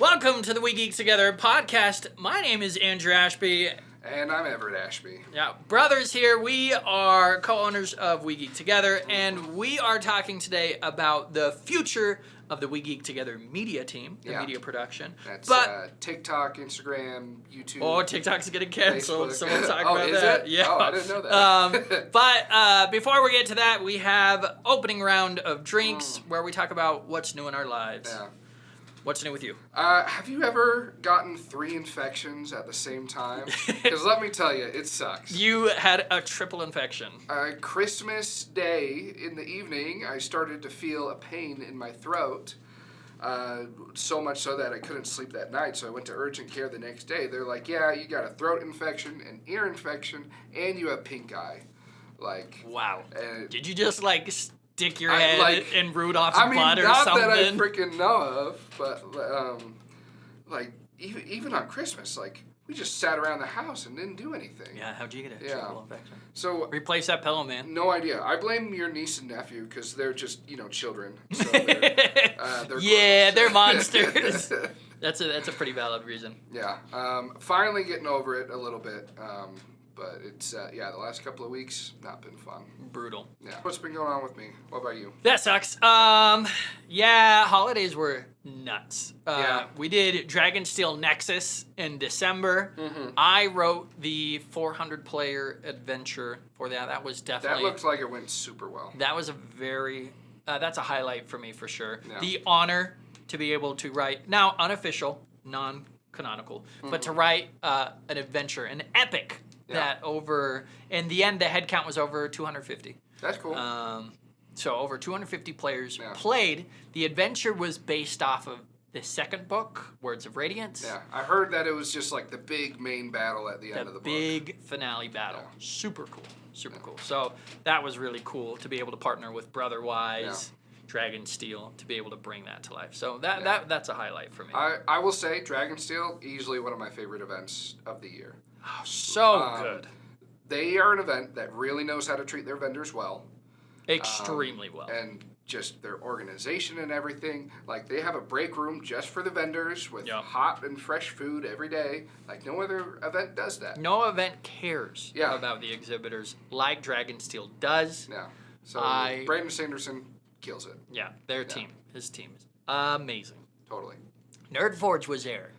Welcome to the We Geek Together podcast. My name is Andrew Ashby. And I'm Everett Ashby. Yeah, brothers here. We are co-owners of We Geek Together, and we are talking today about the future of the We Geek Together media team, the media production. That's TikTok, Instagram, YouTube. Oh, TikTok's getting canceled. Facebook. Someone talk Oh, about is that. it? Yeah. Oh, I didn't know that. But before we get to that, we have opening round of drinks where we talk about what's new in our lives. Yeah. What's new with you? Have you ever gotten 3 infections at the same time? Because let me tell you, it sucks. You had a triple infection. Christmas Day in the evening, I started to feel a pain in my throat. So much so that I couldn't sleep that night, so I went to urgent care the next day. They're like, yeah, you got a throat infection, an ear infection, and you have pink eye. Like, wow. Did you just stick your head in Rudolph's butt or not something? that I freaking know of, but even on Christmas, we just sat around the house and didn't do anything. Yeah, how'd you get a triple infection? So replace that pillow, man. No idea. I blame your niece and nephew because they're just children. So they're yeah, gross. they're monsters. That's a pretty valid reason. Yeah. Finally getting over it a little bit. But it's, the last couple of weeks, not been fun. Brutal. Yeah. What's been going on with me? What about you? That sucks. Holidays were nuts. We did Dragonsteel Nexus in December. Mm-hmm. I wrote the 400-player adventure for that. That was definitely... That looks like it went super well. That was a very... that's a highlight for me, for sure. Yeah. The honor to be able to write... Now, unofficial, non-canonical, but to write an adventure, an epic... That in the end, the head count was over 250. That's cool. So over 250 players played. The adventure was based off of the second book, Words of Radiance. Yeah, I heard that it was just the big main battle at the end of the book. The big finale battle. Yeah. Super cool. Super cool. So that was really cool to be able to partner with Brotherwise, Dragonsteel, to be able to bring that to life. So that's a highlight for me. I will say Dragonsteel, easily one of my favorite events of the year. Oh, so good. They are an event that really knows how to treat their vendors well. Extremely well. And just their organization and everything. They have a break room just for the vendors with hot and fresh food every day. No other event does that. No event cares about the exhibitors like Dragonsteel does. Yeah. So Brandon Sanderson kills it. Yeah, his team is amazing. Totally. Nerdforge was there.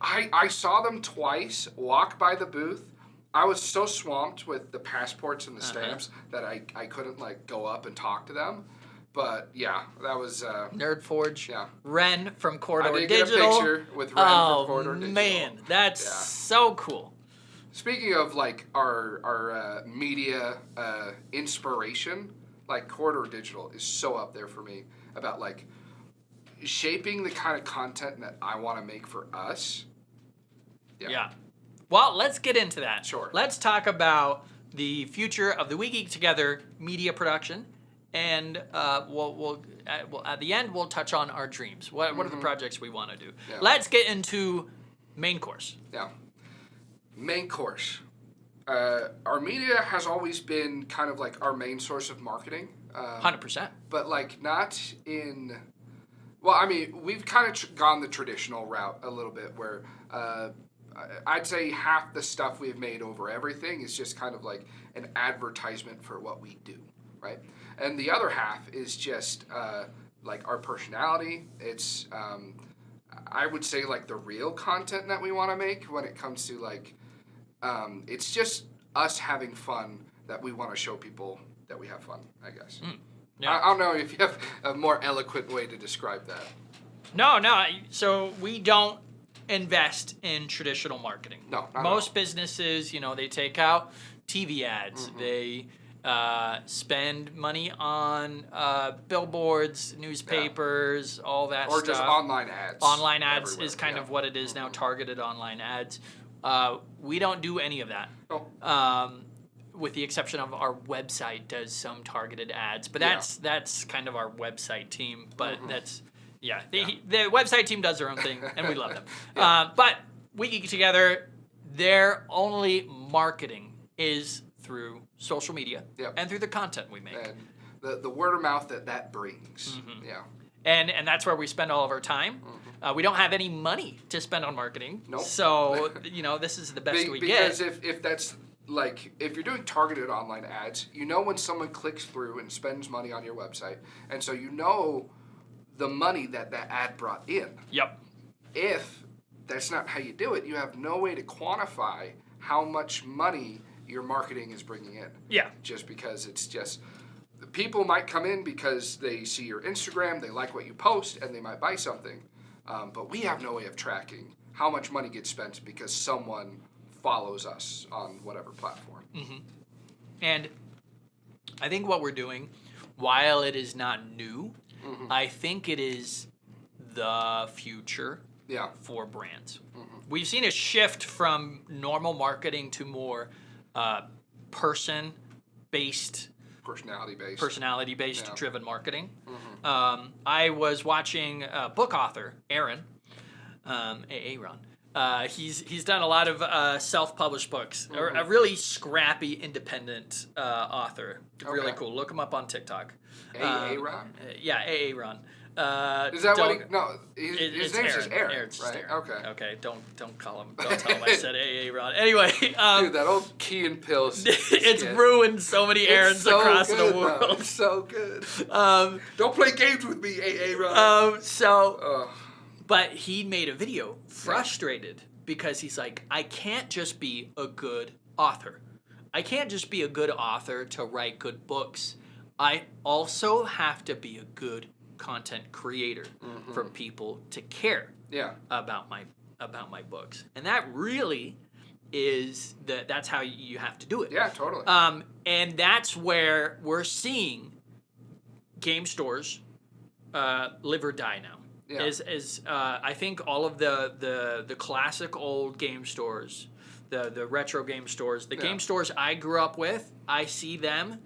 I saw them twice walk by the booth. I was so swamped with the passports and the stamps that I couldn't go up and talk to them. But yeah, that was Nerdforge. Yeah. Ren from Corridor Digital. I did get a picture with Ren from Corridor Digital. Oh man, that's so cool. Speaking of our media inspiration, Corridor Digital is so up there for me about shaping the kind of content that I want to make for us. Yeah. Well, let's get into that. Sure. Let's talk about the future of the We Geek Together media production, and we'll at the end we'll touch on our dreams. What are the projects we want to do? Yeah. Let's get into main course. Yeah. Main course. Our media has always been kind of our main source of marketing. 100%. But not in... Well, I mean, we've kind of gone the traditional route a little bit where I'd say half the stuff we've made over everything is just kind of an advertisement for what we do, right? And the other half is just our personality. It's, I would say, the real content that we want to make when it comes to, it's just us having fun that we want to show people that we have fun, I guess. Yeah. I don't know if you have a more eloquent way to describe that. No. So we don't invest in traditional marketing. No. Most businesses, they take out TV ads. Mm-hmm. They spend money on billboards, newspapers, all that stuff. Or just online ads. Online ads everywhere. Is kind of what it is now, targeted online ads. We don't do any of that. Oh. With the exception of our website does some targeted ads, but that's kind of our website team. But the website team does their own thing, and we love them. But We Geek Together, their only marketing is through social media and through the content we make. And the word of mouth that brings. Mm-hmm. Yeah. And that's where we spend all of our time. We don't have any money to spend on marketing. Nope. So, this is the best we get. Because if that's like, if you're doing targeted online ads, when someone clicks through and spends money on your website, and so the money that ad brought in. Yep. If that's not how you do it, you have no way to quantify how much money your marketing is bringing in. Yeah. Just because people might come in because they see your Instagram, they like what you post, and they might buy something. But we have no way of tracking how much money gets spent because someone follows us on whatever platform. Mm-hmm. And I think what we're doing, while it is not new, I think it is the future for brands. Mm-hmm. We've seen a shift from normal marketing to more personality-based driven marketing. Mm-hmm. I was watching a book author, Aaron, Aaron. He's done a lot of self-published books. Mm-hmm. A really scrappy, independent author. Really cool. Look him up on TikTok. Aaron? Yeah, Aaron. Is that what he... No, his name's just Aaron, Aaron's right? Aaron. Okay. Okay, don't tell him I said Aaron. Anyway... Dude, that old Key and Pills... it's ruined so many Aarons across the world. Though. It's so good. Don't play games with me, Aaron. But he made a video frustrated because he's like, I can't just be a good author. I can't just be a good author to write good books. I also have to be a good content creator for people to care about my books. And that really is that's how you have to do it. Yeah, totally. And that's where we're seeing game stores live or die now. Yeah. I think all of the classic old game stores, the retro game stores, the game stores I grew up with, I see them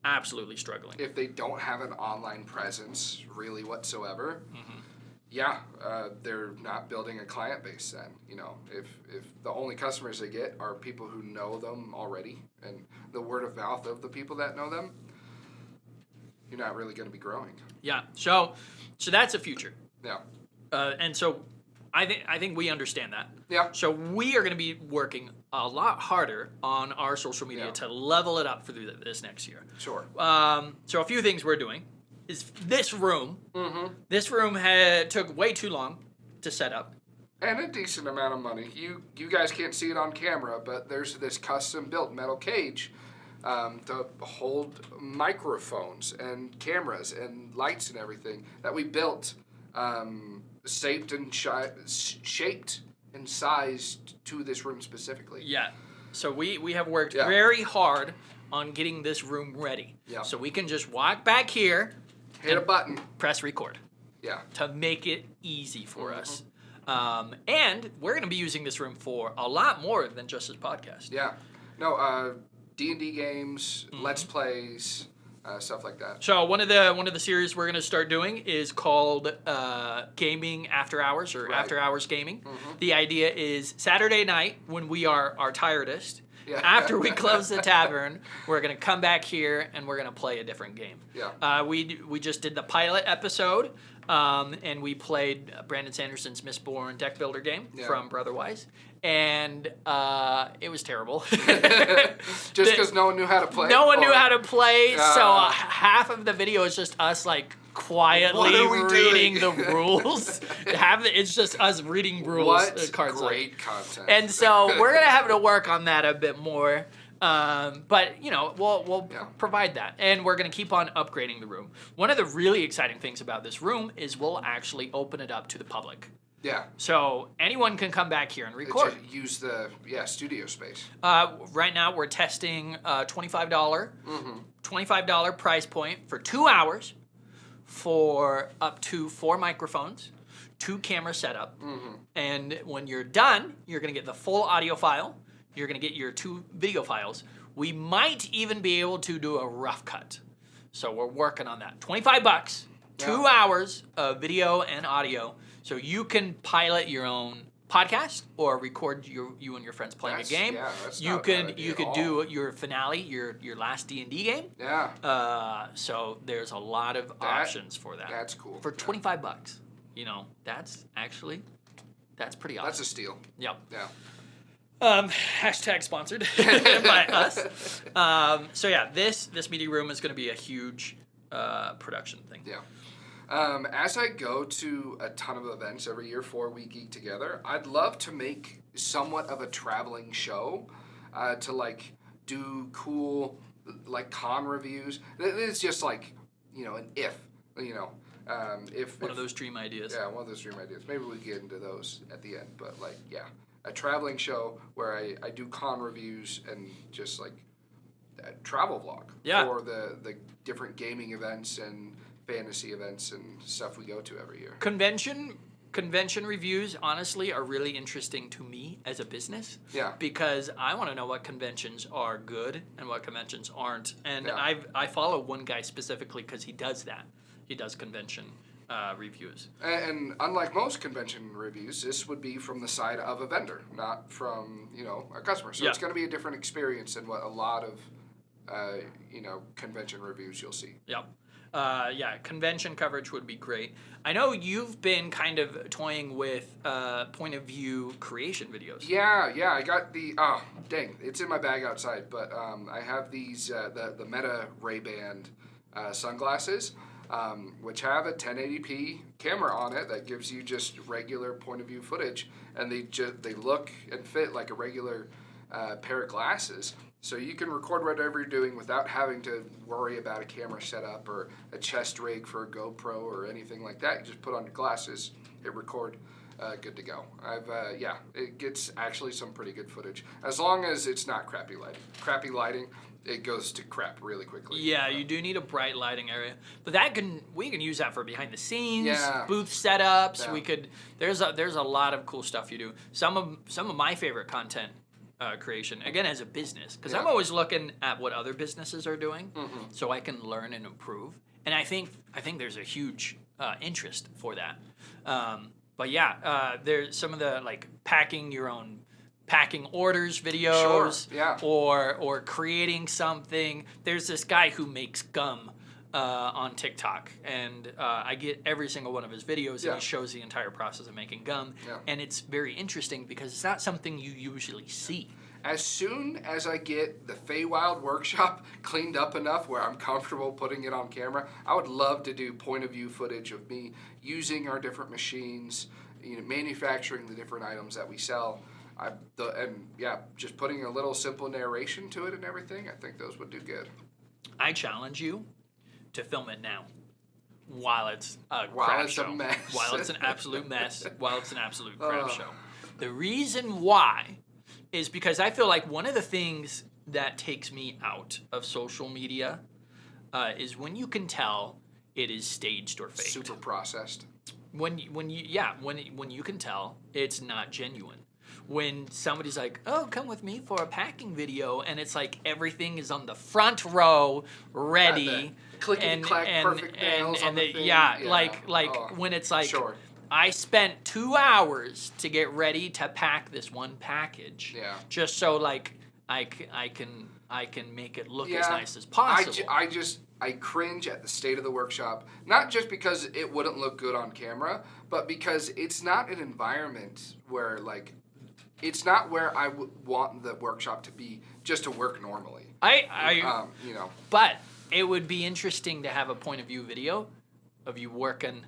absolutely struggling. If they don't have an online presence really whatsoever, they're not building a client base then. If the only customers they get are people who know them already and the word of mouth of the people that know them, you're not really going to be growing. Yeah. So that's a future. Yeah. And so I think we understand that. Yeah. So we are going to be working a lot harder on our social media to level it up for this next year. Sure. So a few things we're doing is this room. Mm-hmm. This room took way too long to set up. And a decent amount of money. You guys can't see it on camera, but there's this custom-built metal cage to hold microphones and cameras and lights and everything that we built, shaped and sized to this room specifically. Yeah. So we have worked very hard on getting this room ready. Yeah. So we can just walk back here, hit a button, press record. Yeah. To make it easy for us. And we're going to be using this room for a lot more than just this podcast. Yeah. No, D&D games, Let's Plays, stuff like that. So one of the series we're going to start doing is called Gaming After Hours or After Hours Gaming. Mm-hmm. The idea is Saturday night when we are our tiredest. Yeah. After we close the tavern, we're going to come back here and we're going to play a different game. Yeah. We just did the pilot episode, and we played Brandon Sanderson's Mistborn deck builder game from Brotherwise, and it was terrible. Just because no one knew how to play? No one knew how to play, so half of the video is just us, like, quietly reading the rules. It's just us reading rules. What cards great content. And so we're going to have to work on that a bit more. But, we'll provide that. And we're going to keep on upgrading the room. One of the really exciting things about this room is we'll actually open it up to the public. Yeah. So anyone can come back here and record. Just use the studio space. Right now we're testing $25 price point for 2 hours for up to 4 microphones, 2 camera setup. Mm-hmm. And when you're done, you're going to get the full audio file. You're going to get your 2 video files. We might even be able to do a rough cut. So we're working on that. $25, 2 hours of video and audio. So you can pilot your own podcast or record you and your friends playing a game. Yeah, that's you could do your finale, your last D&D game. Yeah. So there's a lot of options for that. That's cool. For $25. that's pretty awesome. That's a steal. Yep. Yeah. Hashtag sponsored by us. So yeah, this meeting room is going to be a huge production thing. Yeah. As I go to a ton of events every year for We Geek Together, I'd love to make somewhat of a traveling show to like do cool like con reviews. It's just like an if one of those dream ideas. Yeah, one of those dream ideas. Maybe we get into those at the end, but like a traveling show where I do con reviews and just like a travel vlog for the different gaming events and fantasy events and stuff we go to every year. Convention reviews, honestly, are really interesting to me as a business. Yeah. Because I want to know what conventions are good and what conventions aren't. And Yeah. I follow one guy specifically because he does that. He does convention reviews. And unlike most convention reviews, this would be from the side of a vendor, not from a customer. So it's going to be a different experience than what a lot of convention reviews you'll see. Yep. Convention coverage would be great. I know you've been kind of toying with point of view creation videos. Yeah, I got it's in my bag outside, but I have these the Meta Ray-Ban sunglasses, which have a 1080p camera on it that gives you just regular point of view footage, and they look and fit like a regular pair of glasses. So you can record whatever you're doing without having to worry about a camera setup or a chest rig for a GoPro or anything like that. You just put on your glasses, hit record, good to go. It gets actually some pretty good footage as long as it's not crappy lighting. Crappy lighting, it goes to crap really quickly. Yeah, you do need a bright lighting area, but we can use that for behind the scenes, booth setups. Yeah. There's a lot of cool stuff you do. Some of my favorite content creation, again, as a business, because I'm always looking at what other businesses are doing, so I can learn and improve. And I think there's a huge interest for that. There's some of the like packing your own packing orders videos, or creating something. There's this guy who makes gum on TikTok, and I get every single one of his videos, and he shows the entire process of making gum, and it's very interesting because it's not something you usually see. As soon as I get the Feywild workshop cleaned up enough where I'm comfortable putting it on camera, I would love to do point of view footage of me using our different machines, manufacturing the different items that we sell. Just putting a little simple narration to it and everything. I think those would do good. I challenge you to film it now, while it's a mess. While it's an absolute mess, while it's an absolute crap show. The reason why is because I feel like one of the things that takes me out of social media is when you can tell it is staged or faked. Super processed. When you can tell it's not genuine. When somebody's like, "Oh, come with me for a packing video," and it's like everything is on the front row, ready, perfect nails on the thing. When it's like, I spent 2 hours to get ready to pack this one package, just so like I can make it look as nice as possible. I cringe at the state of the workshop, not just because it wouldn't look good on camera, but because it's not an environment where like. It's not where I would want the workshop to be just to work normally. But it would be interesting to have a point of view video of you working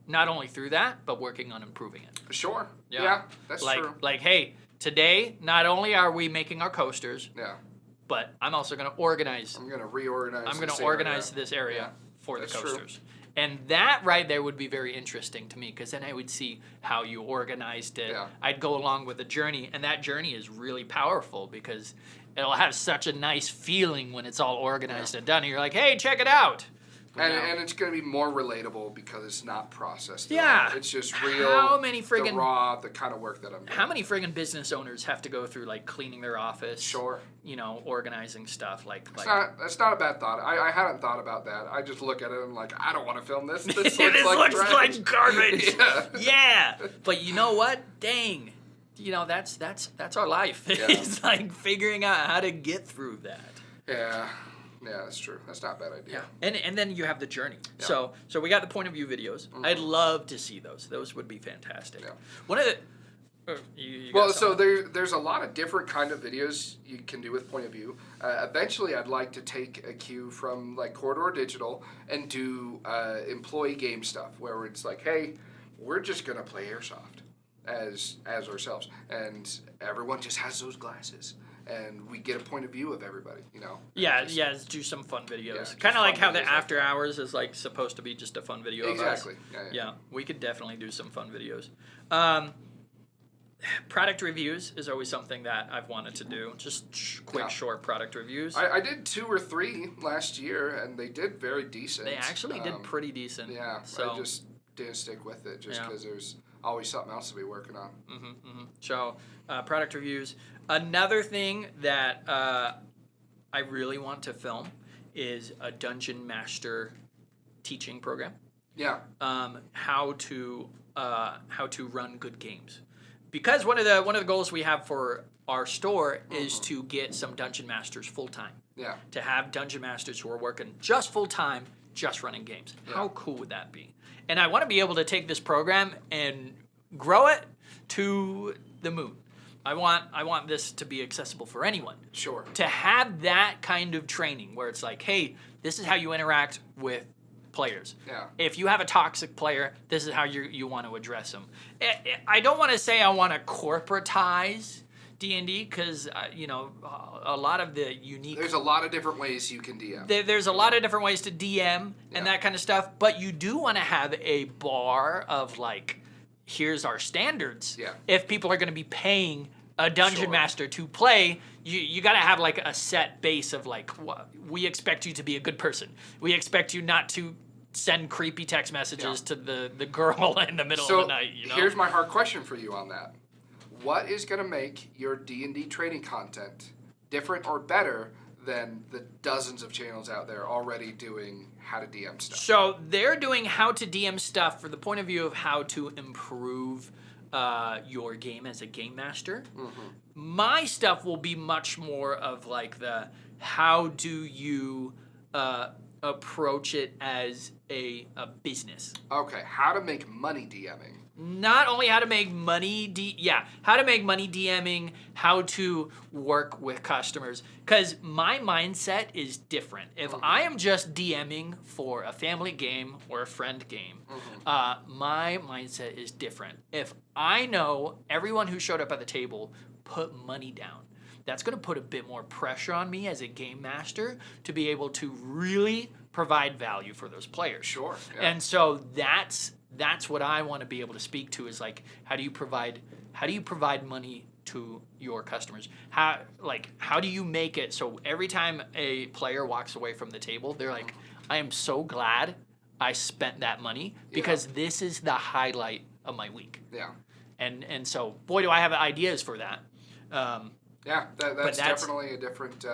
not only through that, but working on improving it. Sure. Yeah, that's true. Like, hey, today, not only are we making our coasters, but I'm also going to organize. I'm going to reorganize. I'm going to organize this area for the coasters. True. And that right there would be very interesting to me, because then I would see how you organized it. Yeah. I'd go along with the journey, and that journey is really powerful because it'll have such a nice feeling when it's all organized and done. And you're like, hey, check it out. And it's going to be more relatable because it's not processed. Yeah. It's just real, the raw, the kind of work that I'm doing. How many friggin' business owners have to go through, like, cleaning their office? Sure. Organizing stuff. That's not a bad thought. I hadn't thought about that. I just look at it and I'm like, I don't want to film this. This looks like garbage. Yeah. But you know what? Dang. That's our life. Yeah. It's like figuring out how to get through that. Yeah. Yeah, that's true. That's not a bad idea. Yeah. And then you have the journey. Yeah. So we got the point of view videos. I'd love to see those. Those would be fantastic. Yeah. One of the you well, so there's a lot of different kind of videos you can do with point of view. Eventually, I'd like to take a cue from like Corridor Digital and do employee game stuff where it's like, hey, we're just gonna play airsoft as ourselves, and everyone just has those glasses, and we get a point of view of everybody, you know. Yeah, do some fun videos. Kind of like how the After Hours is like supposed to be just a fun video. Exactly. Of us. Yeah. We could definitely do some fun videos. Product reviews is always something that I've wanted to do. Just quick, short product reviews. I did 2 or 3 last year, and they did very decent. They actually did pretty decent. Yeah, so I just didn't stick with it just because there's always something else to be working on. So, product reviews. Another thing that I really want to film is a Dungeon Master teaching program. Yeah. How to run good games. Because one of the goals we have for our store is to get some Dungeon Masters full time. Yeah. To have Dungeon Masters who are working just full time, just running games. Yeah. How cool would that be? And I want to be able to take this program and grow it to the moon. I want this to be accessible for anyone. Sure. To have that kind of training where it's like, hey, this is how you interact with players. Yeah. If you have a toxic player, this is how you want to address them. I don't want to say I want to corporatize D&D because, a lot of the unique... There's a lot of different ways you can DM. There's a lot of different ways to DM and that kind of stuff, but you do want to have a bar of, like, here's our standards. Yeah. If people are going to be paying a Dungeon Master to play, you got to have, like, a set base of, like, we expect you to be a good person. We expect you not to send creepy text messages to the girl in the middle of the night. Here's my hard question for you on that. What is going to make your D&D training content different or better than the dozens of channels out there already doing how to DM stuff? So they're doing how to DM stuff for the point of view of how to improve your game as a game master. My stuff will be much more of like the how do you approach it as a business. Okay, how to make money DMing. Not only how to make money, how to make money DMing, how to work with customers. Because my mindset is different. If I am just DMing for a family game or a friend game, my mindset is different. If I know everyone who showed up at the table put money down, that's going to put a bit more pressure on me as a game master to be able to really provide value for those players. Sure. Yeah. And so that's what I want to be able to speak to is like how do you provide money to your customers? How do you make it so every time a player walks away from the table, they're like, I am so glad I spent that money because this is the highlight of my week. Yeah. And so boy do I have ideas for that. That's definitely a different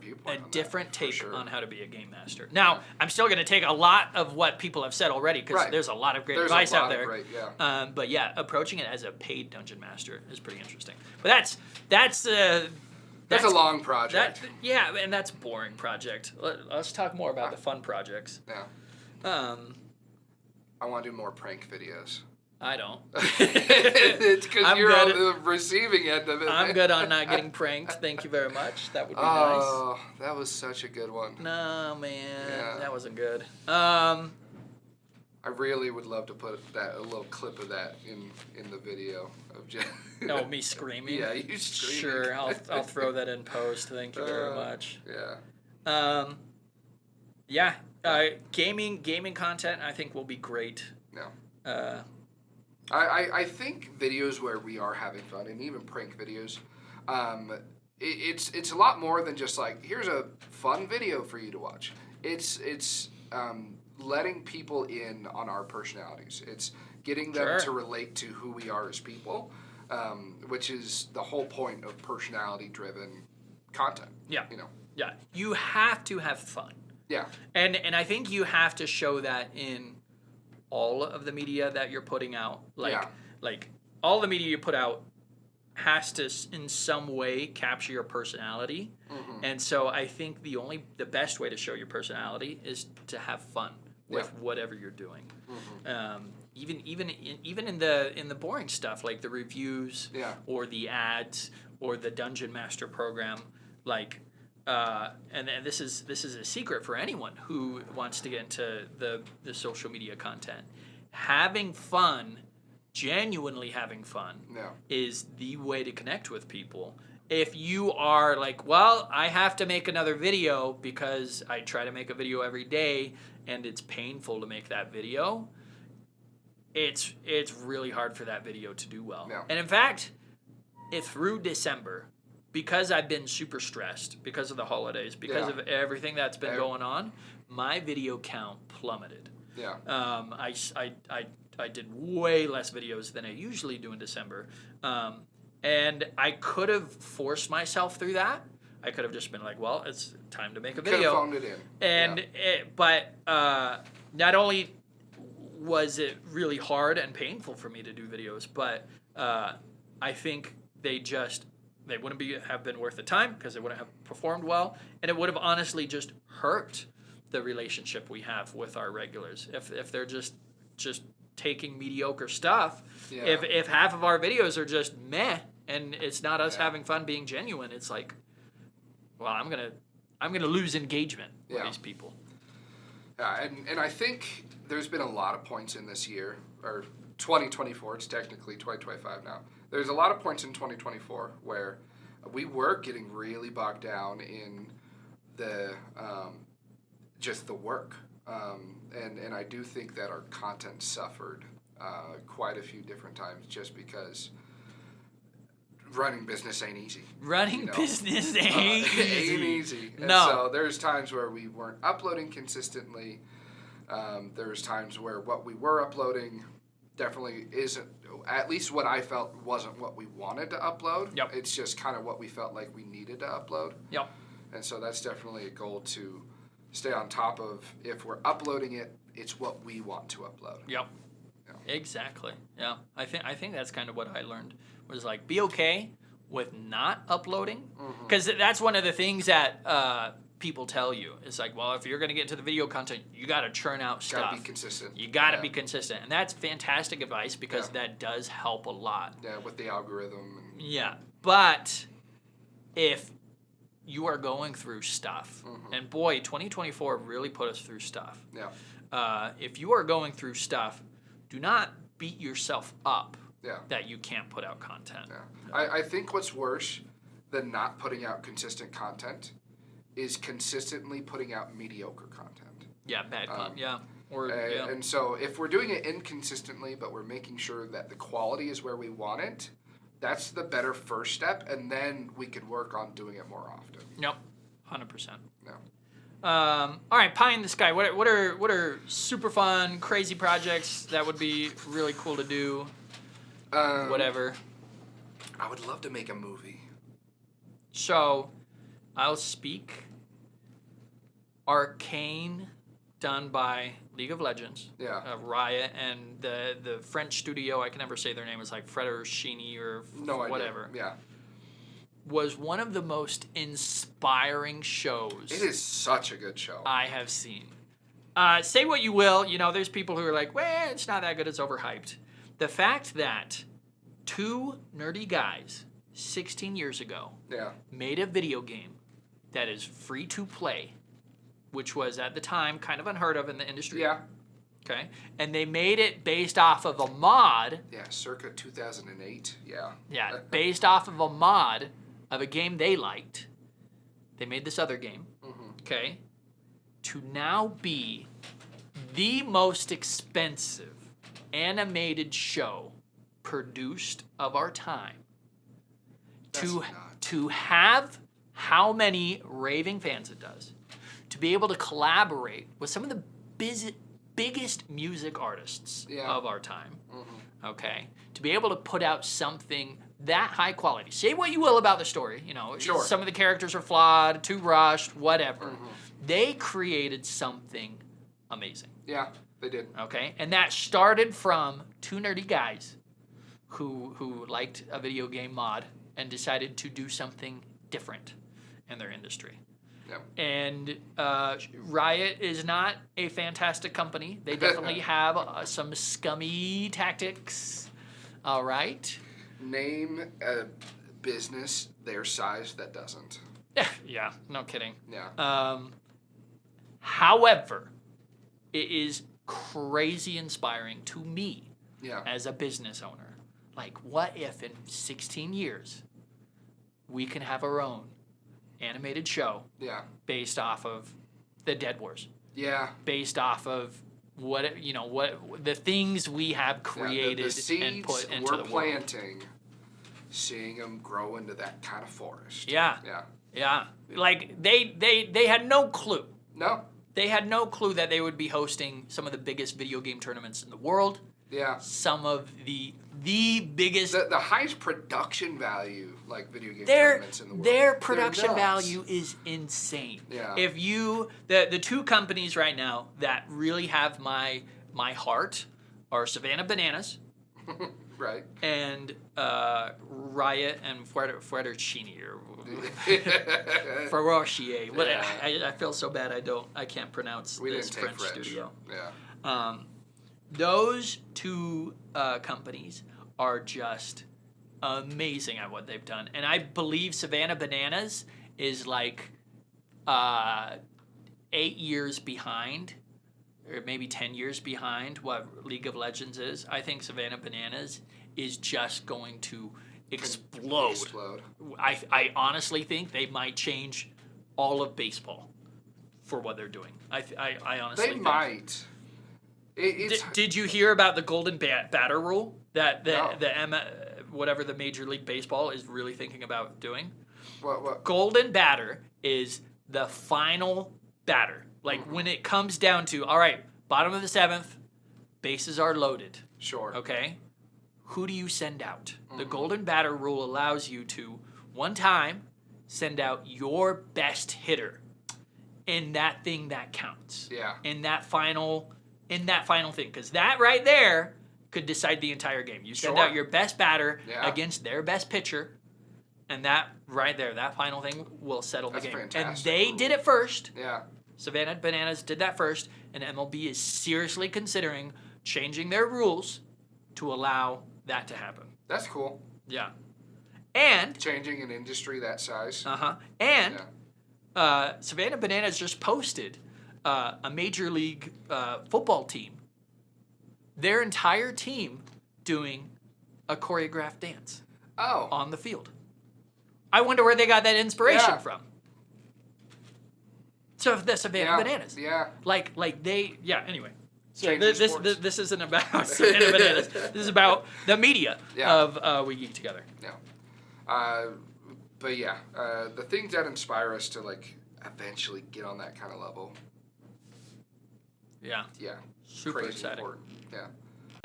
viewpoint. A different take on how to be a game master. Now, I'm still going to take a lot of what people have said already because there's a lot of great advice out there. But approaching it as a paid dungeon master is pretty interesting. But that's a long project. And that's a boring project. Let's talk more about the fun projects. Yeah. I want to do more prank videos. I don't. It's because you're on the receiving end of it. I'm good on not getting pranked. Thank you very much. That would be nice. Oh, that was such a good one. No, man. That wasn't good. I really would love to put a little clip of that in the video of just... No, me screaming? Yeah, you screaming. Sure, I'll throw that in post. Thank you very much. Yeah. Gaming content I think will be great. Yeah. I think videos where we are having fun, and even prank videos, it's a lot more than just like, here's a fun video for you to watch. It's letting people in on our personalities. It's getting them to relate to who we are as people, which is the whole point of personality-driven content. Yeah. Yeah. You have to have fun. Yeah. And I think you have to show that in all of the media that you're putting out. Like all the media you put out has to in some way capture your personality. And so I think the best way to show your personality is to have fun with whatever you're doing. Even in the boring stuff like the reviews or the ads or the Dungeon Master program, like and this is a secret for anyone who wants to get into the social media content. Having fun, genuinely having fun, is the way to connect with people. If you are like, well, I have to make another video because I try to make a video every day and it's painful to make that video, it's really hard for that video to do well. And in fact, if through December, because I've been super stressed because of the holidays, because of everything that's been going on, my video count plummeted. I did way less videos than I usually do in December. And I could have forced myself through that. I could have just been like, well, it's time to make a video. Could have phoned it in. And but not only was it really hard and painful for me to do videos, but I think they wouldn't have been worth the time because they wouldn't have performed well, and it would have honestly just hurt the relationship we have with our regulars if they're just taking mediocre stuff. If half of our videos are just meh and it's not us having fun being genuine, it's like, well, I'm gonna lose engagement with these people. And I think there's been a lot of points in this year, or 2024, it's technically 2025 now. There's a lot of points in 2024 where we were getting really bogged down in the just the work. And I do think that our content suffered quite a few different times just because running business ain't easy. Business ain't easy. And so there's times where we weren't uploading consistently. There's times where what we were uploading definitely isn't, at least what I felt wasn't what we wanted to upload. It's just kind of what we felt like we needed to upload. And so that's definitely a goal to stay on top of. If we're uploading it, it's what we want to upload. Exactly. I think that's kind of what I learned, was like, be okay with not uploading, because that's one of the things that people tell you. It's like, well, if you're going to get into the video content, you got to churn out stuff. Got to be consistent. You got to be consistent, and that's fantastic advice because that does help a lot. With the algorithm. But if you are going through stuff, and boy, 2024 really put us through stuff. If you are going through stuff, do not beat yourself up that you can't put out content. I think what's worse than not putting out consistent content is consistently putting out mediocre content. Bad content. And so if we're doing it inconsistently, but we're making sure that the quality is where we want it, that's the better first step, and then we could work on doing it more often. 100%. All right, pie in the sky. What are super fun, crazy projects that would be really cool to do? Whatever. I would love to make a movie. So, I'll speak. Arcane, done by League of Legends. Riot, and the French studio, I can never say their name, is like Frederichini or whatever. Idea. Was one of the most inspiring shows. It is such a good show. I have seen. Say what you will, there's people who are like, well, it's not that good, it's overhyped. The fact that two nerdy guys 16 years ago made a video game that is free to play, which was at the time kind of unheard of in the industry. Okay. And they made it based off of a mod. Circa 2008. Based off of a mod of a game they liked. They made this other game. Okay. To now be the most expensive animated show produced of our time. To have how many raving fans it does. To be able to collaborate with some of the biggest music artists of our time. Okay. To be able to put out something that high quality. Say what you will about the story. Some of the characters are flawed, too rushed, whatever. They created something amazing. They did. Okay. And that started from two nerdy guys who liked a video game mod and decided to do something different in their industry. Yep. And Riot is not a fantastic company. They definitely have some scummy tactics. All right. Name a business their size that doesn't. Yeah, no kidding. Yeah. However, it is crazy inspiring to me Yeah. as a business owner. Like, what if in 16 years we can have our own animated show Yeah. based off of the Dead Wars, Yeah. based off of what the things we have created the seeds and put into we're the world. planting, seeing them grow into that kind of forest. Yeah. Yeah. Yeah. Like they had no clue. No. They had no clue that they would be hosting some of the biggest video game tournaments in the world. Yeah. Some of the biggest. The highest production value, like video game tournaments in the world. Their production They're nuts. value is insane. Yeah. If you the two companies right now that really have my heart are Savannah Bananas Right. and Riot and Fettuccine or Ferocier. What Yeah. I feel so bad I can't pronounce We this didn't take French French. studio. Yeah. Those two companies are just amazing at what they've done. And I believe Savannah Bananas is like 8 years behind, or maybe 10 years behind what League of Legends is. I think Savannah Bananas is just going to explode. I honestly think they might change all of baseball for what they're doing. I honestly They think. might. Did you hear about the golden batter rule that No. whatever the Major League Baseball is really thinking about doing? What? Golden batter is the final batter. Like when it comes down to, all right, bottom of the seventh, bases are loaded. Sure. Okay? Who do you send out? The golden batter rule allows you to, one time, send out your best hitter in that thing that counts. Yeah. In that final thing. Because that right there could decide the entire game. You send Sure. out your best batter Yeah. against their best pitcher, and that right there, that final thing will settle That's the game. fantastic. And they did it first. Yeah. Savannah Bananas did that first, and MLB is seriously considering changing their rules to allow that to happen. That's cool. Yeah. And Changing an industry that size. and Yeah. Savannah Bananas just posted a Major League football team, their entire team doing a choreographed dance Oh. on the field. I wonder where they got that inspiration Yeah. from. So the Savannah Yeah. Bananas. Yeah. Like they, yeah, anyway. So Changing this sports. isn't about Savannah Bananas. This is about the media Yeah. of We Geek Together. Yeah. But yeah, the things that inspire us to like eventually get on that kind of level. Yeah. Yeah. Super Crazy exciting. important. Yeah.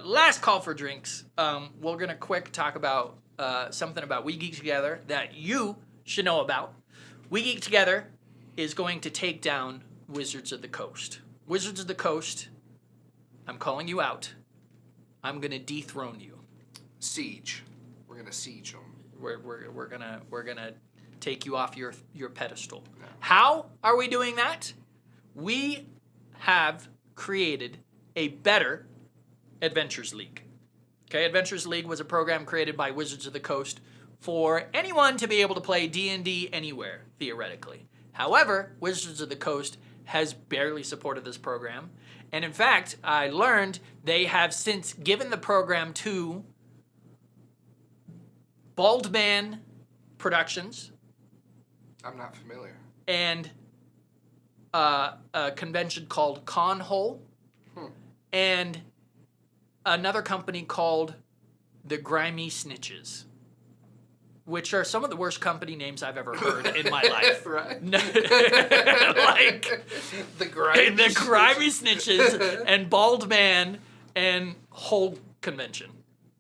Last call for drinks. We're gonna quick talk about something about We Geek Together that you should know about. We Geek Together is going to take down Wizards of the Coast. Wizards of the Coast, I'm calling you out. I'm gonna dethrone you. Siege. We're gonna siege them. We're gonna take you off your pedestal. How are we doing that? We have created a better Adventures League. Okay, Adventures League was a program created by Wizards of the Coast for anyone to be able to play D&D anywhere, theoretically. However, Wizards of the Coast has barely supported this program. And in fact, I learned they have since given the program to Bald Man Productions I'm not familiar. and a convention called Con Hole and another company called the Grimy Snitches, which are some of the worst company names I've ever heard in my life. Right. Like the grimy. the Grimy Snitches and Bald Man and Hole Convention.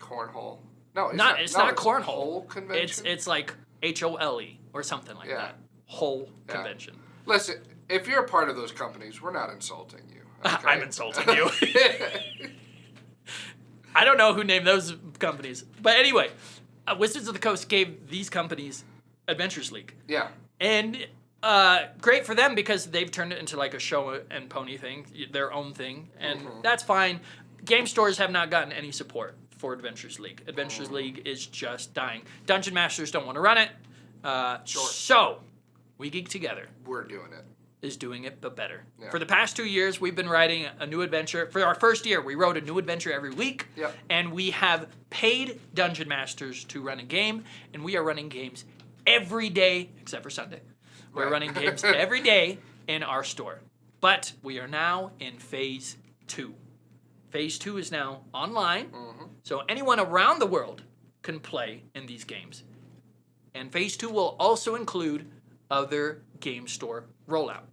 Cornhole. No, It's not cornhole. Hole convention. It's like HOLE or something like Yeah. that. Hole Yeah. Convention. Listen, if you're a part of those companies, we're not insulting you. Okay? I'm insulting you. I don't know who named those companies. But anyway, Wizards of the Coast gave these companies Adventures League. Yeah. And great for them because they've turned it into like a show and pony thing, their own thing. And that's fine. Game stores have not gotten any support for Adventures League. Adventures League is just dying. Dungeon Masters don't want to run it. Sure. So, We Geek Together. We're doing it. Is doing it, but better. Yeah. For the past 2 years, we've been writing a new adventure. For our first year, we wrote a new adventure every week. Yep. And we have paid Dungeon Masters to run a game, and we are running games every day, except for Sunday. We're running games every day in our store. But we are now in Phase 2. Phase 2 is now online, so anyone around the world can play in these games. And Phase 2 will also include other game store rollout.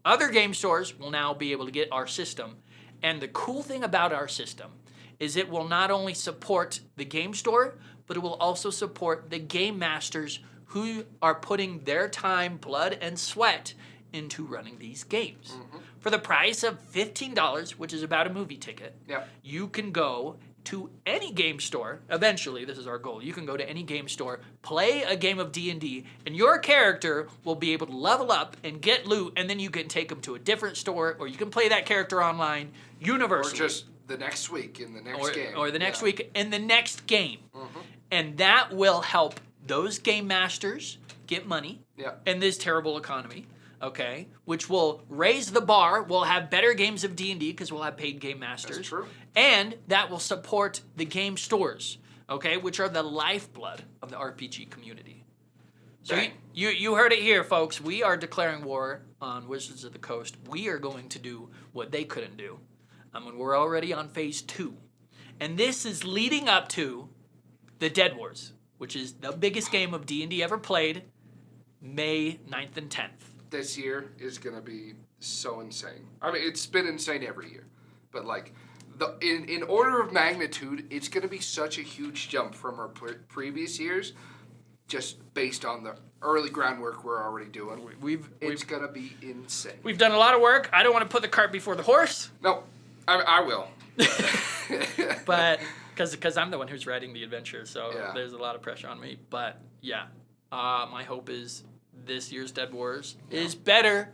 Other game stores will now be able to get our system. And the cool thing about our system is it will not only support the game store, but it will also support the game masters who are putting their time, blood, and sweat into running these games. For the price of $15, which is about a movie ticket, you can go to any game store. Eventually, this is our goal. You can go to any game store, play a game of D&D, and your character will be able to level up and get loot, and then you can take them to a different store, or you can play that character online universally. Or just the next week in the next game. Or the next week in the next game. And that will help those game masters get money in this terrible economy. Okay, which will raise the bar. We'll have better games of D&D because we'll have paid game masters. That's true. And that will support the game stores, okay, which are the lifeblood of the RPG community. So you heard it here, folks. We are declaring war on Wizards of the Coast. We are going to do what they couldn't do. We're already on Phase 2. And this is leading up to the Dead Wars, which is the biggest game of D&D ever played, May 9th and 10th. This year is going to be so insane. I mean, it's been insane every year. But, like, in order of magnitude, it's going to be such a huge jump from our previous years, just based on the early groundwork we're already doing. It's going to be insane. We've done a lot of work. I don't want to put the cart before the horse. No, I will. But, because I'm the one who's writing the adventure, so there's a lot of pressure on me. But, my hope is this year's Dead Wars is better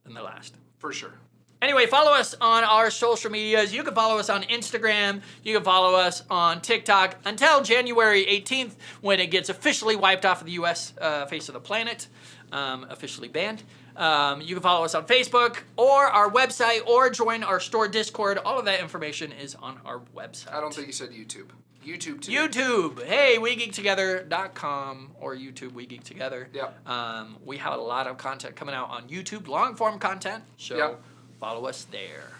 than the last. For sure. Anyway, follow us on our social medias. You can follow us on Instagram. You can follow us on TikTok until January 18th when it gets officially wiped off of the U.S. Face of the planet, officially banned. You can follow us on Facebook or our website or join our store Discord. All of that information is on our website. I don't think you said YouTube. YouTube too. YouTube. Hey, WeGeekTogether.com or YouTube We Geek Together. Yep. We have a lot of content coming out on YouTube, long form content. So follow us there.